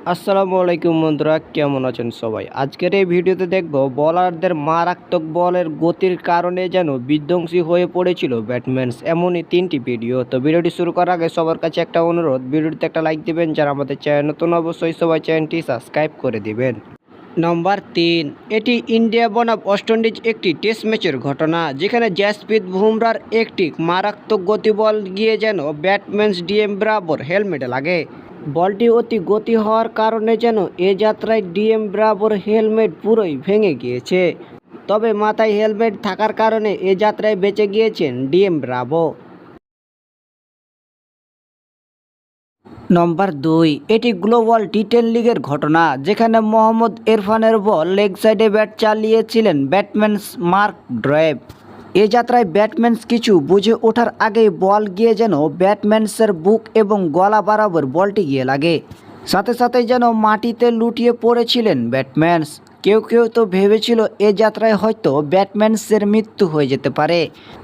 আসসালামু আলাইকুম বন্ধুরা, কেমন আছেন সবাই? আজকের এই ভিডিওতে দেখব বোলারদের মারাত্মক বলের গতির কারণে যেন বিধ্বংসী হয়ে পড়েছিল ব্যাটম্যানস, এমনই 3টি ভিডিও। তো ভিডিওটি শুরু করার আগে সবার কাছে একটা অনুরোধ, ভিডিওটিতে একটা লাইক দিবেন, যারা আমাদের চ্যানেল নতুন অবশ্যই সবাই চ্যানেলটি সাবস্ক্রাইব করে দিবেন। নম্বর 3, এটি ইন্ডিয়া বনাম ওয়েস্ট ইন্ডিজ একটি টেস্ট ম্যাচের ঘটনা, যেখানে জসপ্রীত বুমরার একটি মারাত্মক গতি বল গিয়ে যেন ব্যাটম্যান ডিএম ব্রাভোর হেলমেটে লাগে। বলটি অতি গতি হওয়ার কারণে যেন এ যাত্রায় ডিএম ব্রাভোর হেলমেট পুরোই ভেঙে গিয়েছে, তবে মাথায় হেলমেট থাকার কারণে এ যাত্রায় বেঁচে গিয়েছেন ডিএম ব্রাভো। নম্বর 2, এটি গ্লোবাল টি10 লিগের ঘটনা, যেখানে মোহাম্মদ ইরফানের বল লেগ সাইডে ব্যাট চালিয়েছিলেন ব্যাটম্যান মার্ক ড্রেভ। এ যাত্রায় ব্যাটম্যান কিছু বুঝে ওঠার আগেই বল গিয়ে যেন ব্যাটম্যানসের বুক এবং গলা বরাবর বলটি গিয়ে লাগে, সাথে সাথে যেন মাটিতে লুটিয়ে পড়েছিলেন ব্যাটম্যানস। কেউ কেউ তো ভেবেছিল এ যাত্রায় হয়তো ব্যাটম্যানসের মৃত্যু হয়ে যেতে পারে,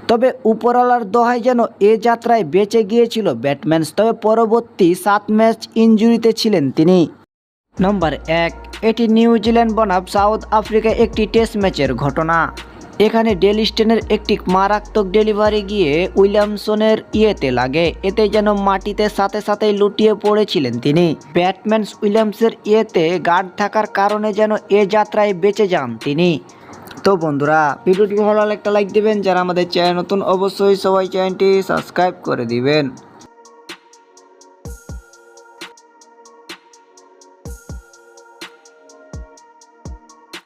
তবে উপরওয়ালার দোহায় যেন এ যাত্রায় বেঁচে গিয়েছিল ব্যাটম্যানস, তবে পরবর্তী 7 ম্যাচ ইনজুরিতে ছিলেন তিনি। নম্বর 1, এটি নিউজিল্যান্ড বনাম সাউথ আফ্রিকা একটি টেস্ট ম্যাচের ঘটনা। এখানে ডেল স্টেনের একটি মারাত্মক ডেলিভারি গিয়ে উইলিয়ামসনের ইয়েতে লাগে, এতে যেন মাটিতে সাথে সাথেই লুটিয়ে পড়েছিলেন তিনি। ব্যাটম্যান উইলিয়ামসের ইয়েতে গার্ড থাকার কারণে যেন এ যাত্রায় বেঁচে যান তিনি। তো বন্ধুরা, ভিডিওটি ভালো লাগলে একটা লাইক দিবেন, যারা আমাদের চ্যানেল নতুন অবশ্যই সবাই চ্যানেলটি সাবস্ক্রাইব করে দিবেন।